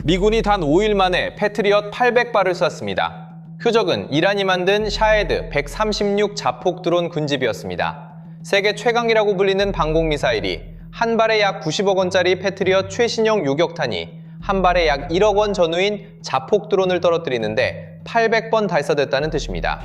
미군이 단 5일 만에 패트리엇 800발을 쐈습니다. 표적은 이란이 만든 샤헤드 136 자폭 드론 군집이었습니다. 세계 최강이라고 불리는 방공미사일이 한 발에 약 90억 원짜리 패트리엇 최신형 유격탄이 한 발에 약 1억 원 전후인 자폭 드론을 떨어뜨리는데 800번 발사됐다는 뜻입니다.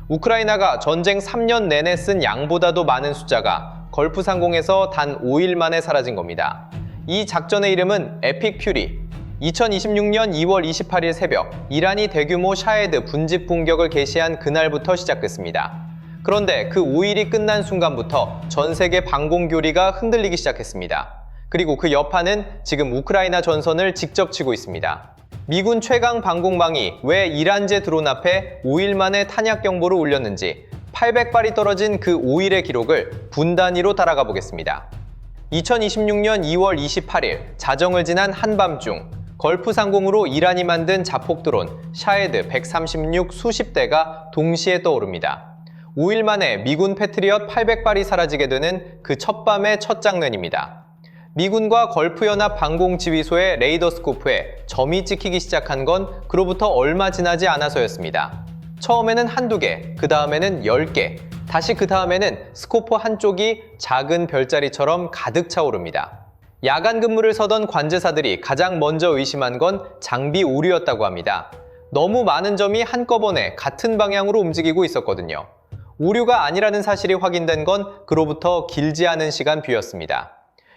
우크라이나가 전쟁 3년 내내 쓴 양보다도 많은 숫자가 걸프 상공에서 단 5일 만에 사라진 겁니다. 이 작전의 이름은 에픽 퓨리. 2026년 2월 28일 새벽 이란이 대규모 샤헤드 분집 공격을 개시한 그날부터 시작됐습니다. 그런데 그 5일이 끝난 순간부터 전 세계 방공 교리가 흔들리기 시작했습니다. 그리고 그 여파는 지금 우크라이나 전선을 직접 치고 있습니다. 미군 최강 방공망이 왜 이란제 드론 앞에 5일 만에 탄약 경보를 울렸는지 800발이 떨어진 그 5일의 기록을 분 단위로 따라가 보겠습니다. 2026년 2월 28일 자정을 지난 한밤중 걸프 상공으로 이란이 만든 자폭 드론 샤헤드 136 수십 대가 동시에 떠오릅니다. 5일 만에 미군 패트리엇 800발이 사라지게 되는 그 첫밤의 첫 장면입니다. 미군과 걸프연합 방공지휘소의 레이더 스코프에 점이 찍히기 시작한 건 그로부터 얼마 지나지 않아서였습니다. 처음에는 한두 개, 그 다음에는 10개, 다시 그 다음에는 스코프 한쪽이 작은 별자리처럼 가득 차오릅니다. 야간 근무를 서던 관제사들이 가장 먼저 의심한 건 장비 오류였다고 합니다. 너무 많은 점이 한꺼번에 같은 방향으로 움직이고 있었거든요. 오류가 아니라는 사실이 확인된 건 그로부터 길지 않은 시간 뒤였습니다.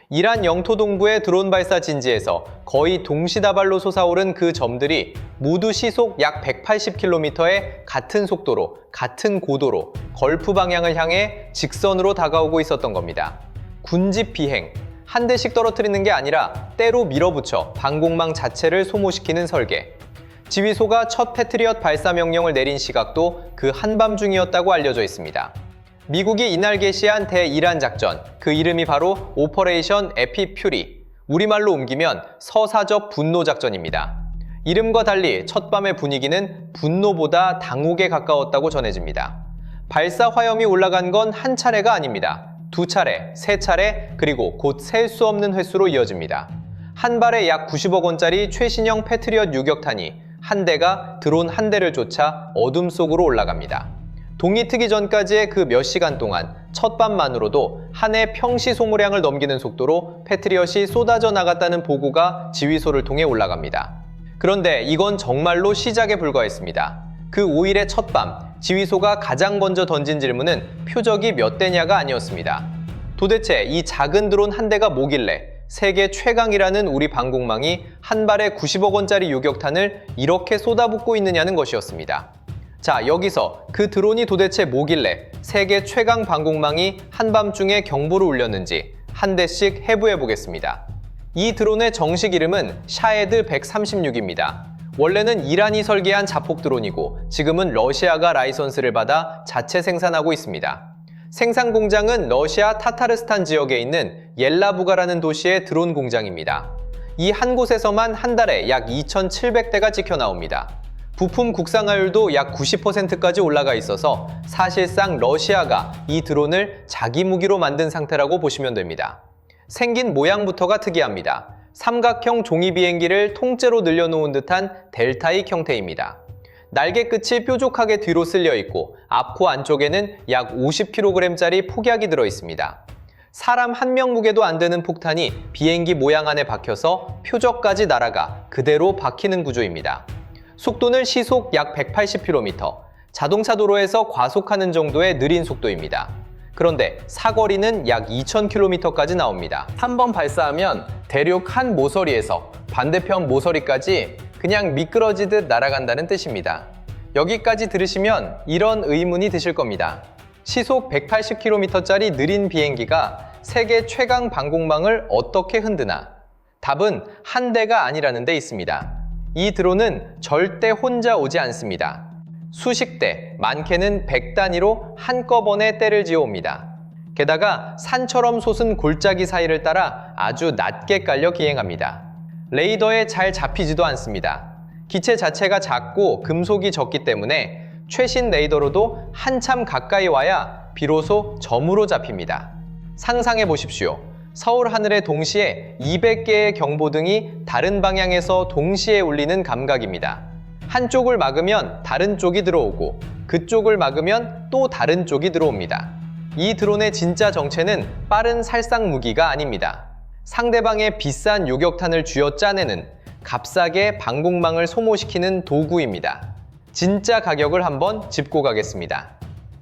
이란 영토 동부의 드론 발사 진지에서 거의 동시다발로 솟아오른 그 점들이 모두 시속 약 180km의 같은 속도로, 같은 고도로 걸프 방향을 향해 직선으로 다가오고 있었던 겁니다. 군집 비행, 한 대씩 떨어뜨리는 게 아니라 때로 밀어붙여 방공망 자체를 소모시키는 설계. 지휘소가 첫 패트리엇 발사 명령을 내린 시각도 그 한밤중이었다고 알려져 있습니다. 미국이 이날 개시한 대이란 작전, 그 이름이 바로 오퍼레이션 에픽 퓨리, 우리말로 옮기면 서사적 분노 작전입니다. 이름과 달리 첫밤의 분위기는 분노보다 당혹에 가까웠다고 전해집니다. 발사 화염이 올라간 건 한 차례가 아닙니다. 2차례, 3차례, 그리고 곧 셀 수 없는 횟수로 이어집니다. 한 발에 약 90억 원짜리 최신형 패트리엇 유격탄이 한 대가 드론 한 대를 쫓아 어둠 속으로 올라갑니다. 동이 트기 전까지의 그 몇 시간 동안 첫밤만으로도 한 해 평시 소모량을 넘기는 속도로 패트리엇이 쏟아져 나갔다는 보고가 지휘소를 통해 올라갑니다. 그런데 이건 정말로 시작에 불과했습니다. 그 5일의 첫밤, 지휘소가 가장 먼저 던진 질문은 표적이 몇 대냐가 아니었습니다. 도대체 이 작은 드론 한 대가 뭐길래 세계 최강이라는 우리 방공망이 한 발에 90억 원짜리 유격탄을 이렇게 쏟아붓고 있느냐는 것이었습니다. 자, 여기서 그 드론이 도대체 뭐길래 세계 최강 방공망이 한밤중에 경보를 울렸는지 한 대씩 해부해 보겠습니다. 이 드론의 정식 이름은 샤헤드 136입니다. 원래는 이란이 설계한 자폭 드론이고 지금은 러시아가 라이선스를 받아 자체 생산하고 있습니다. 생산 공장은 러시아 타타르스탄 지역에 있는 옐라부가라는 도시의 드론 공장입니다. 이 한 곳에서만 한 달에 약 2,700대가 찍혀 나옵니다. 부품 국산화율도 약 90%까지 올라가 있어서 사실상 러시아가 이 드론을 자기 무기로 만든 상태라고 보시면 됩니다. 생긴 모양부터가 특이합니다. 삼각형 종이 비행기를 통째로 늘려놓은 듯한 델타익 형태입니다. 날개 끝이 뾰족하게 뒤로 쓸려 있고 앞코 안쪽에는 약 50kg짜리 폭약이 들어 있습니다. 사람 한 명 무게도 안 되는 폭탄이 비행기 모양 안에 박혀서 표적까지 날아가 그대로 박히는 구조입니다. 속도는 시속 약 180km, 자동차 도로에서 과속하는 정도의 느린 속도입니다. 그런데 사거리는 약 2000km까지 나옵니다. 한 번 발사하면 대륙 한 모서리에서 반대편 모서리까지 그냥 미끄러지듯 날아간다는 뜻입니다. 여기까지 들으시면 이런 의문이 드실 겁니다. 시속 180km짜리 느린 비행기가 세계 최강 방공망을 어떻게 흔드나? 답은 한 대가 아니라는 데 있습니다. 이 드론은 절대 혼자 오지 않습니다. 수십 대, 많게는 100단위로 한꺼번에 때를 지어 옵니다. 게다가 산처럼 솟은 골짜기 사이를 따라 아주 낮게 깔려 기행합니다. 레이더에 잘 잡히지도 않습니다. 기체 자체가 작고 금속이 적기 때문에 최신 레이더로도 한참 가까이 와야 비로소 점으로 잡힙니다. 상상해 보십시오. 서울 하늘에 동시에 200개의 경보등이 다른 방향에서 동시에 울리는 감각입니다. 한쪽을 막으면 다른 쪽이 들어오고 그쪽을 막으면 또 다른 쪽이 들어옵니다. 이 드론의 진짜 정체는 빠른 살상 무기가 아닙니다. 상대방의 비싼 요격탄을 쥐어짜내는 값싸게 방공망을 소모시키는 도구입니다. 진짜 가격을 한번 짚고 가겠습니다.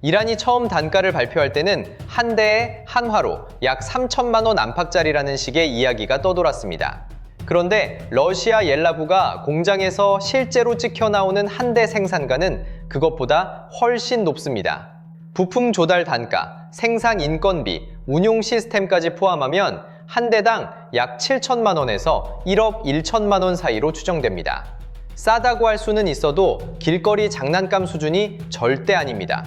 이란이 처음 단가를 발표할 때는 한 대에 한화로 약 3천만 원 안팎짜리라는 식의 이야기가 떠돌았습니다. 그런데 러시아 옐라부가 공장에서 실제로 찍혀 나오는 한 대 생산가는 그것보다 훨씬 높습니다. 부품 조달 단가, 생산 인건비, 운용 시스템까지 포함하면 한 대당 약 7천만 원에서 1억 1천만 원 사이로 추정됩니다. 싸다고 할 수는 있어도 길거리 장난감 수준이 절대 아닙니다.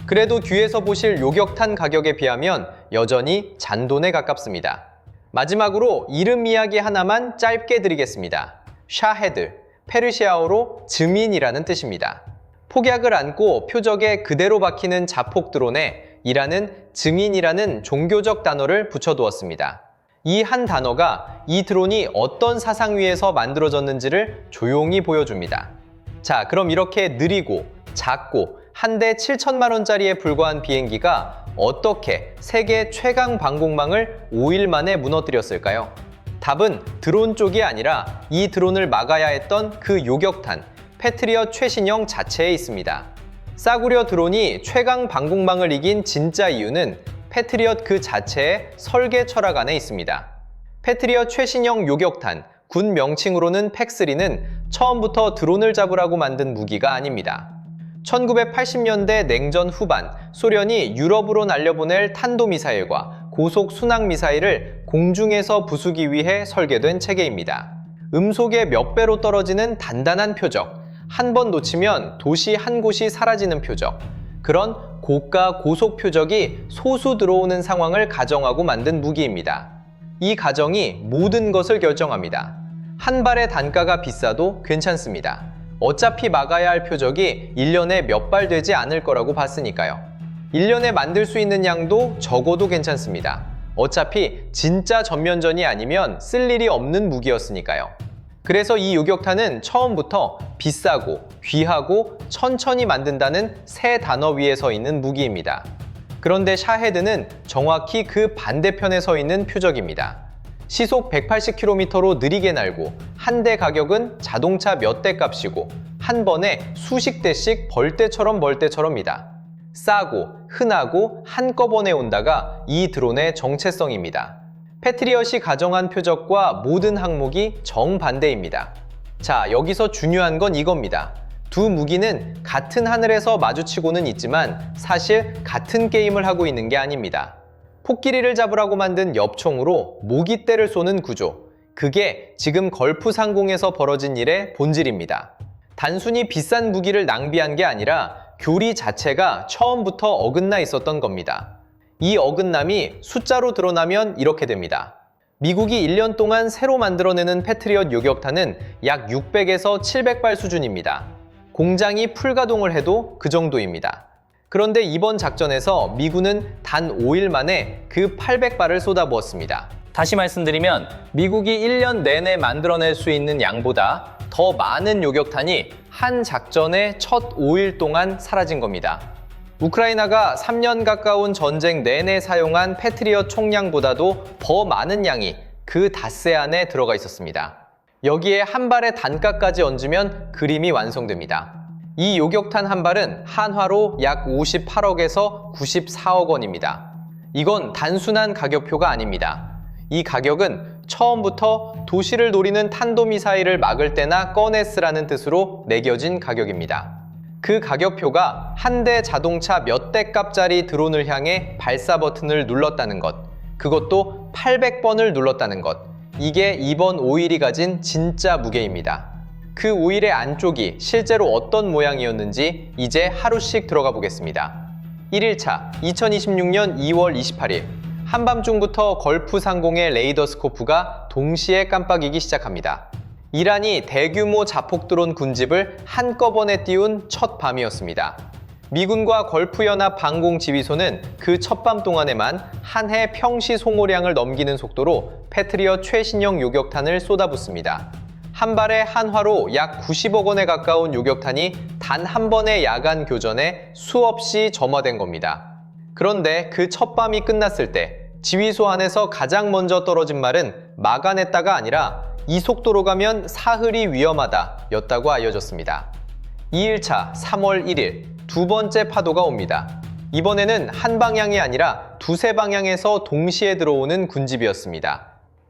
그래도 뒤에서 보실 요격탄 가격에 비하면 여전히 잔돈에 가깝습니다. 마지막으로 이름 이야기 하나만 짧게 드리겠습니다. 샤헤드, 페르시아어로 증인이라는 뜻입니다. 폭약을 안고 표적에 그대로 박히는 자폭 드론에 이란은 증인이라는 종교적 단어를 붙여두었습니다. 이 한 단어가 이 드론이 어떤 사상 위에서 만들어졌는지를 조용히 보여줍니다. 자, 그럼 이렇게 느리고 작고 한 대 7천만 원짜리에 불과한 비행기가 어떻게 세계 최강 방공망을 5일 만에 무너뜨렸을까요? 답은 드론 쪽이 아니라 이 드론을 막아야 했던 그 요격탄, 패트리엇 최신형 자체에 있습니다. 싸구려 드론이 최강 방공망을 이긴 진짜 이유는 패트리엇 그 자체의 설계 철학 안에 있습니다. 패트리엇 최신형 요격탄, 군 명칭으로는 팩3는 처음부터 드론을 잡으라고 만든 무기가 아닙니다. 1980년대 냉전 후반 소련이 유럽으로 날려보낼 탄도미사일과 고속 순항미사일을 공중에서 부수기 위해 설계된 체계입니다. 음속의 몇 배로 떨어지는 단단한 표적, 한 번 놓치면 도시 한 곳이 사라지는 표적, 그런 고가 고속 표적이 소수 들어오는 상황을 가정하고 만든 무기입니다. 이 가정이 모든 것을 결정합니다. 한 발의 단가가 비싸도 괜찮습니다. 어차피 막아야 할 표적이 1년에 몇 발 되지 않을 거라고 봤으니까요. 1년에 만들 수 있는 양도 적어도 괜찮습니다. 어차피 진짜 전면전이 아니면 쓸 일이 없는 무기였으니까요. 그래서 이 요격탄은 처음부터 비싸고 귀하고 천천히 만든다는 세 단어 위에 서 있는 무기입니다. 그런데 샤헤드는 정확히 그 반대편에 서 있는 표적입니다. 시속 180km로 느리게 날고 한 대 가격은 자동차 몇 대 값이고 한 번에 수십 대씩 벌떼처럼입니다. 싸고 흔하고 한꺼번에 온다가 이 드론의 정체성입니다. 패트리엇이 가정한 표적과 모든 항목이 정반대입니다. 자, 여기서 중요한 건 이겁니다. 두 무기는 같은 하늘에서 마주치고는 있지만 사실 같은 게임을 하고 있는 게 아닙니다. 코끼리를 잡으라고 만든 엽총으로 모깃대를 쏘는 구조, 그게 지금 걸프 상공에서 벌어진 일의 본질입니다. 단순히 비싼 무기를 낭비한 게 아니라 교리 자체가 처음부터 어긋나 있었던 겁니다. 이 어긋남이 숫자로 드러나면 이렇게 됩니다. 미국이 1년 동안 새로 만들어내는 패트리엇 요격탄은 약 600에서 700발 수준입니다. 공장이 풀가동을 해도 그 정도입니다. 그런데 이번 작전에서 미군은 단 5일 만에 그 800발을 쏟아부었습니다. 다시 말씀드리면 미국이 1년 내내 만들어낼 수 있는 양보다 더 많은 요격탄이 한 작전의 첫 5일 동안 사라진 겁니다. 우크라이나가 3년 가까운 전쟁 내내 사용한 패트리엇 총량보다도 더 많은 양이 그 닷새 안에 들어가 있었습니다. 여기에 한 발의 단가까지 얹으면 그림이 완성됩니다. 이 요격탄 한 발은 한화로 약 58억에서 94억 원입니다. 이건 단순한 가격표가 아닙니다. 이 가격은 처음부터 도시를 노리는 탄도미사일을 막을 때나 꺼내 쓰라는 뜻으로 매겨진 가격입니다. 그 가격표가 한 대 자동차 몇 대 값짜리 드론을 향해 발사 버튼을 눌렀다는 것, 그것도 800번을 눌렀다는 것, 이게 이번 오일이 가진 진짜 무게입니다. 그 오일의 안쪽이 실제로 어떤 모양이었는지 이제 하루씩 들어가 보겠습니다. 1일차 2026년 2월 28일 한밤중부터 걸프 상공의 레이더 스코프가 동시에 깜빡이기 시작합니다. 이란이 대규모 자폭 드론 군집을 한꺼번에 띄운 첫 밤이었습니다. 미군과 걸프연합 방공지휘소는 그 첫밤 동안에만 한 해 평시 송호량을 넘기는 속도로 패트리엇 최신형 요격탄을 쏟아붓습니다. 한 발의 한화로 약 90억 원에 가까운 요격탄이 단 한 번의 야간 교전에 수없이 점화된 겁니다. 그런데 그 첫밤이 끝났을 때 지휘소 안에서 가장 먼저 떨어진 말은 막아냈다가 아니라 이 속도로 가면 사흘이 위험하다 였다고 알려졌습니다. 2일차 3월 1일 두 번째 파도가 옵니다. 이번에는 한 방향이 아니라 두세 방향에서 동시에 들어오는 군집이었습니다.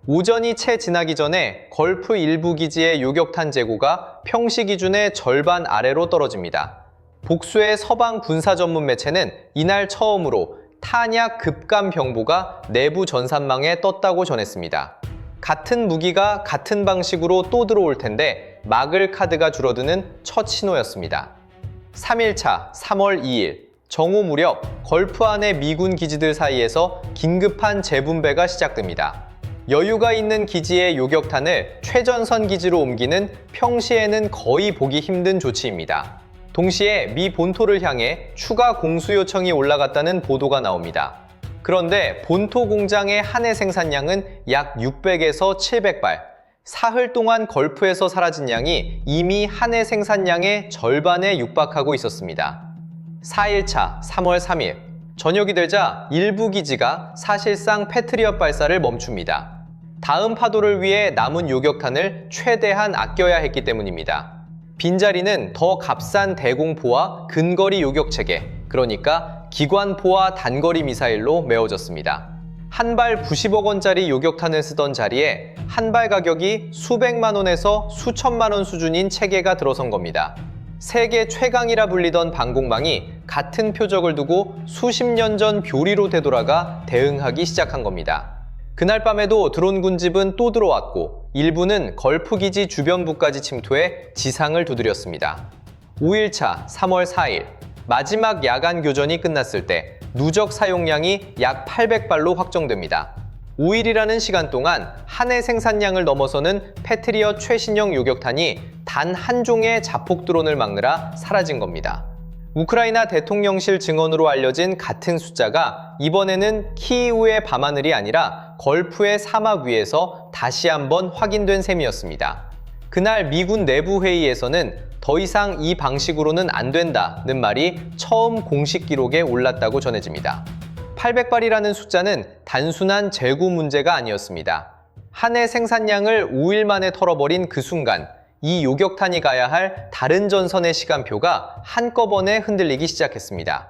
오전이 채 지나기 전에 걸프 일부 기지의 요격탄 재고가 평시 기준의 절반 아래로 떨어집니다. 복수의 서방 군사 전문 매체는 이날 처음으로 탄약 급감 병보가 내부 전산망에 떴다고 전했습니다. 같은 무기가 같은 방식으로 또 들어올 텐데 막을 카드가 줄어드는 첫 신호였습니다. 3일차 3월 2일 정오 무렵 걸프 안의 미군 기지들 사이에서 긴급한 재분배가 시작됩니다. 여유가 있는 기지의 요격탄을 최전선 기지로 옮기는 평시에는 거의 보기 힘든 조치입니다. 동시에 미 본토를 향해 추가 공수 요청이 올라갔다는 보도가 나옵니다. 그런데 본토 공장의 한 해 생산량은 약 600에서 700발, 사흘 동안 걸프에서 사라진 양이 이미 한 해 생산량의 절반에 육박하고 있었습니다. 4일차 3월 3일, 저녁이 되자 일부 기지가 사실상 패트리엇 발사를 멈춥니다. 다음 파도를 위해 남은 요격탄을 최대한 아껴야 했기 때문입니다. 빈자리는 더 값싼 대공포와 근거리 요격체계, 그러니까 기관포와 단거리 미사일로 메워졌습니다. 한 발 90억 원짜리 요격탄을 쓰던 자리에 한 발 가격이 수백만 원에서 수천만 원 수준인 체계가 들어선 겁니다. 세계 최강이라 불리던 방공망이 같은 표적을 두고 수십 년 전 교리로 되돌아가 대응하기 시작한 겁니다. 그날 밤에도 드론 군집은 또 들어왔고 일부는 걸프 기지 주변부까지 침투해 지상을 두드렸습니다. 5일차 3월 4일 마지막 야간 교전이 끝났을 때 누적 사용량이 약 800발로 확정됩니다. 5일이라는 시간 동안 한 해 생산량을 넘어서는 패트리엇 최신형 요격탄이 단 한 종의 자폭 드론을 막느라 사라진 겁니다. 우크라이나 대통령실 증언으로 알려진 같은 숫자가 이번에는 키이우의 밤하늘이 아니라 걸프의 사막 위에서 다시 한번 확인된 셈이었습니다. 그날 미군 내부 회의에서는 더 이상 이 방식으로는 안 된다는 말이 처음 공식 기록에 올랐다고 전해집니다. 800발이라는 숫자는 단순한 재고 문제가 아니었습니다. 한 해 생산량을 5일 만에 털어버린 그 순간 이 요격탄이 가야 할 다른 전선의 시간표가 한꺼번에 흔들리기 시작했습니다.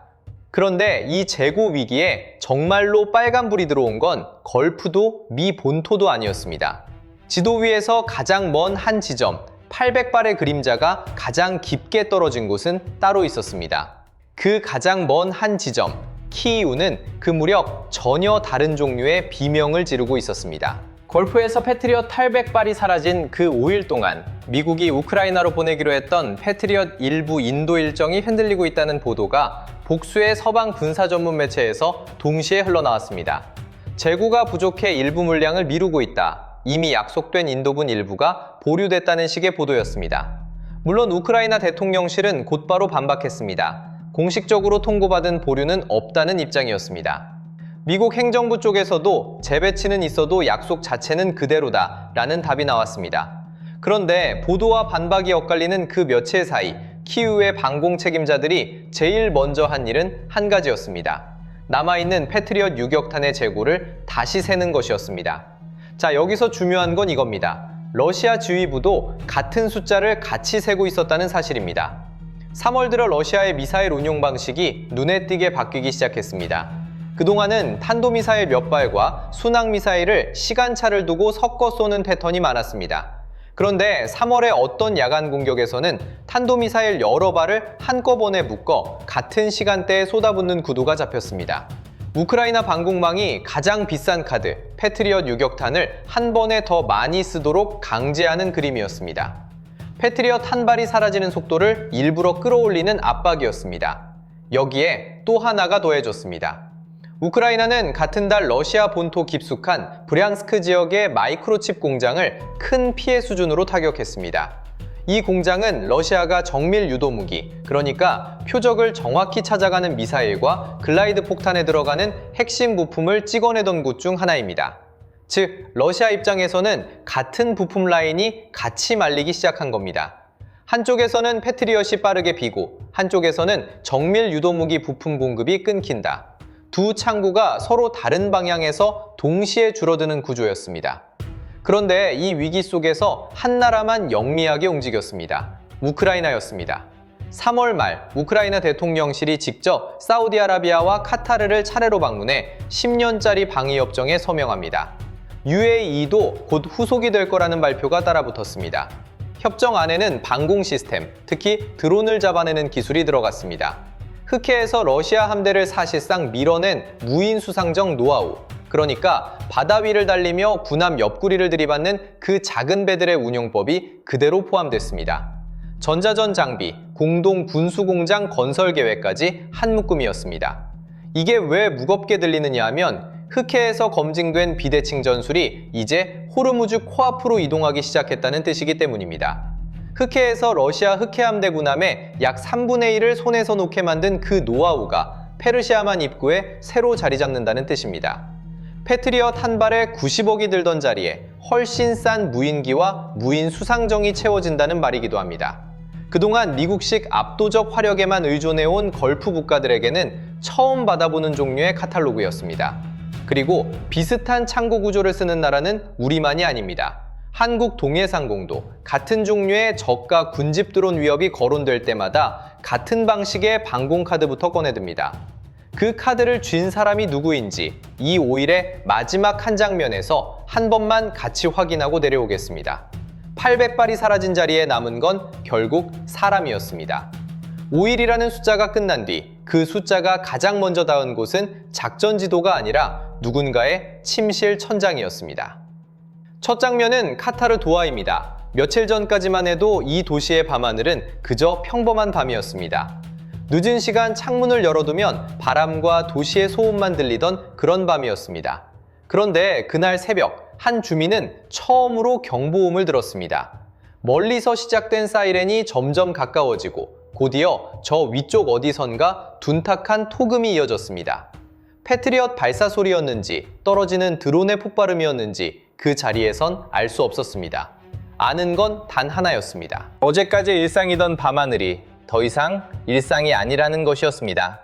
그런데 이 재고 위기에 정말로 빨간불이 들어온 건 걸프도 미 본토도 아니었습니다. 지도 위에서 가장 먼 한 지점, 800발의 그림자가 가장 깊게 떨어진 곳은 따로 있었습니다. 그 가장 먼 한 지점, 키이우는 그 무렵 전혀 다른 종류의 비명을 지르고 있었습니다. 걸프에서 패트리엇 800발이 사라진 그 5일 동안 미국이 우크라이나로 보내기로 했던 패트리엇 일부 인도 일정이 흔들리고 있다는 보도가 복수의 서방 군사 전문 매체에서 동시에 흘러나왔습니다. 재고가 부족해 일부 물량을 미루고 있다. 이미 약속된 인도군 일부가 보류됐다는 식의 보도였습니다. 물론 우크라이나 대통령실은 곧바로 반박했습니다. 공식적으로 통보받은 보류는 없다는 입장이었습니다. 미국 행정부 쪽에서도 재배치는 있어도 약속 자체는 그대로다 라는 답이 나왔습니다. 그런데 보도와 반박이 엇갈리는 그 며칠 사이 키이우의 방공 책임자들이 제일 먼저 한 일은 한 가지였습니다. 남아있는 패트리엇 유격탄의 재고를 다시 세는 것이었습니다. 자, 여기서 중요한 건 이겁니다. 러시아 지휘부도 같은 숫자를 같이 세고 있었다는 사실입니다. 3월 들어 러시아의 미사일 운용 방식이 눈에 띄게 바뀌기 시작했습니다. 그동안은 탄도미사일 몇 발과 순항미사일을 시간차를 두고 섞어 쏘는 패턴이 많았습니다. 그런데 3월의 어떤 야간 공격에서는 탄도미사일 여러 발을 한꺼번에 묶어 같은 시간대에 쏟아붓는 구도가 잡혔습니다. 우크라이나 방공망이 가장 비싼 카드, 패트리엇 유격탄을 한 번에 더 많이 쓰도록 강제하는 그림이었습니다. 패트리엇 한 발이 사라지는 속도를 일부러 끌어올리는 압박이었습니다. 여기에 또 하나가 더해졌습니다. 우크라이나는 같은 달 러시아 본토 깊숙한 브량스크 지역의 마이크로칩 공장을 큰 피해 수준으로 타격했습니다. 이 공장은 러시아가 정밀 유도 무기, 그러니까 표적을 정확히 찾아가는 미사일과 글라이드 폭탄에 들어가는 핵심 부품을 찍어내던 곳 중 하나입니다. 즉, 러시아 입장에서는 같은 부품 라인이 같이 말리기 시작한 겁니다. 한쪽에서는 패트리엇이 빠르게 비고 한쪽에서는 정밀 유도무기 부품 공급이 끊긴다. 두 창구가 서로 다른 방향에서 동시에 줄어드는 구조였습니다. 그런데 이 위기 속에서 한 나라만 영리하게 움직였습니다. 우크라이나였습니다. 3월 말 우크라이나 대통령실이 직접 사우디아라비아와 카타르를 차례로 방문해 10년짜리 방위협정에 서명합니다. UAE도 곧 후속이 될 거라는 발표가 따라붙었습니다. 협정 안에는 방공 시스템, 특히 드론을 잡아내는 기술이 들어갔습니다. 흑해에서 러시아 함대를 사실상 밀어낸 무인 수상정 노하우, 그러니까 바다 위를 달리며 군함 옆구리를 들이받는 그 작은 배들의 운용법이 그대로 포함됐습니다. 전자전 장비, 공동 군수공장 건설 계획까지 한 묶음이었습니다. 이게 왜 무겁게 들리느냐 하면 흑해에서 검증된 비대칭 전술이 이제 호르무즈 코앞으로 이동하기 시작했다는 뜻이기 때문입니다. 흑해에서 러시아 흑해함대 군함의 약 3분의 1을 손에서 놓게 만든 그 노하우가 페르시아만 입구에 새로 자리 잡는다는 뜻입니다. 패트리엇 한 발에 90억이 들던 자리에 훨씬 싼 무인기와 무인 수상정이 채워진다는 말이기도 합니다. 그동안 미국식 압도적 화력에만 의존해온 걸프 국가들에게는 처음 받아보는 종류의 카탈로그였습니다. 그리고 비슷한 창고 구조를 쓰는 나라는 우리만이 아닙니다. 한국 동해상공도 같은 종류의 저가 군집 드론 위협이 거론될 때마다 같은 방식의 방공 카드부터 꺼내듭니다. 그 카드를 쥔 사람이 누구인지 이 5일의 마지막 한 장면에서 한 번만 같이 확인하고 내려오겠습니다. 800발이 사라진 자리에 남은 건 결국 사람이었습니다. 5일이라는 숫자가 끝난 뒤 그 숫자가 가장 먼저 닿은 곳은 작전 지도가 아니라 누군가의 침실 천장이었습니다. 첫 장면은 카타르 도하입니다. 며칠 전까지만 해도 이 도시의 밤하늘은 그저 평범한 밤이었습니다. 늦은 시간 창문을 열어두면 바람과 도시의 소음만 들리던 그런 밤이었습니다. 그런데 그날 새벽 한 주민은 처음으로 경보음을 들었습니다. 멀리서 시작된 사이렌이 점점 가까워지고 곧이어 저 위쪽 어디선가 둔탁한 토금이 이어졌습니다. 패트리엇 발사 소리였는지 떨어지는 드론의 폭발음이었는지 그 자리에선 알 수 없었습니다. 아는 건 단 하나였습니다. 어제까지 일상이던 밤하늘이 더 이상 일상이 아니라는 것이었습니다.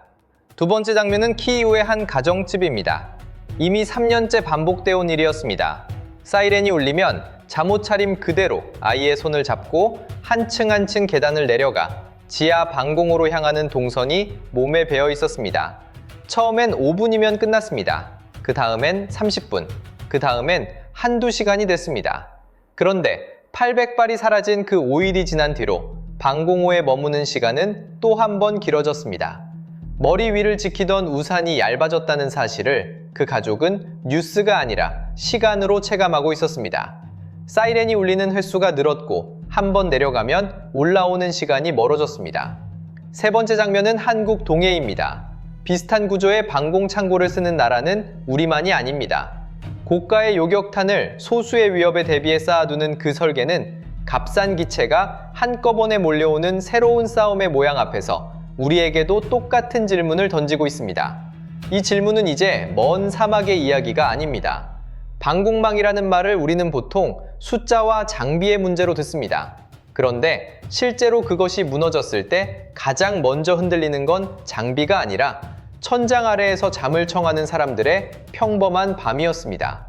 두 번째 장면은 키이우의 한 가정집입니다. 이미 3년째 반복되어 온 일이었습니다. 사이렌이 울리면 잠옷 차림 그대로 아이의 손을 잡고 한층 한층 계단을 내려가 지하 방공호로 향하는 동선이 몸에 배어 있었습니다. 처음엔 5분이면 끝났습니다. 그 다음엔 30분, 그 다음엔 한두 시간이 됐습니다. 그런데 800발이 사라진 그 5일이 지난 뒤로 방공호에 머무는 시간은 또 한 번 길어졌습니다. 머리 위를 지키던 우산이 얇아졌다는 사실을 그 가족은 뉴스가 아니라 시간으로 체감하고 있었습니다. 사이렌이 울리는 횟수가 늘었고 한 번 내려가면 올라오는 시간이 멀어졌습니다. 세 번째 장면은 한국 동해입니다. 비슷한 구조의 방공 창고를 쓰는 나라는 우리만이 아닙니다. 고가의 요격탄을 소수의 위협에 대비해 쌓아두는 그 설계는 값싼 기체가 한꺼번에 몰려오는 새로운 싸움의 모양 앞에서 우리에게도 똑같은 질문을 던지고 있습니다. 이 질문은 이제 먼 사막의 이야기가 아닙니다. 방공망이라는 말을 우리는 보통 숫자와 장비의 문제로 듣습니다. 그런데 실제로 그것이 무너졌을 때 가장 먼저 흔들리는 건 장비가 아니라 천장 아래에서 잠을 청하는 사람들의 평범한 밤이었습니다.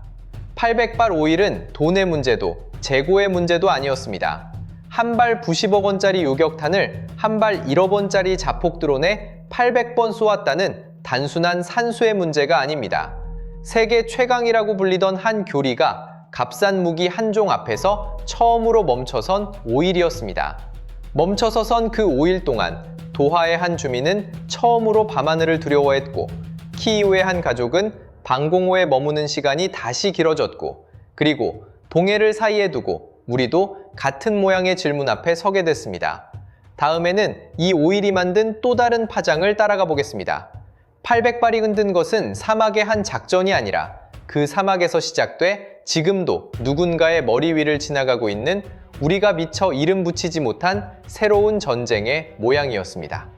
800발 오일은 돈의 문제도 재고의 문제도 아니었습니다. 한 발 90억 원짜리 요격탄을 한 발 1억 원짜리 자폭 드론에 800번 쏘았다는 단순한 산수의 문제가 아닙니다. 세계 최강이라고 불리던 한 교리가 값싼 무기 한 종 앞에서 처음으로 멈춰선 5일이었습니다. 멈춰서 선 그 5일 동안 도하의 한 주민은 처음으로 밤하늘을 두려워했고 키이우의 한 가족은 방공호에 머무는 시간이 다시 길어졌고 그리고 동해를 사이에 두고 우리도 같은 모양의 질문 앞에 서게 됐습니다. 다음에는 이 5일이 만든 또 다른 파장을 따라가 보겠습니다. 800발이 흔든 것은 사막의 한 작전이 아니라 그 사막에서 시작돼 지금도 누군가의 머리 위를 지나가고 있는 우리가 미처 이름 붙이지 못한 새로운 전쟁의 모양이었습니다.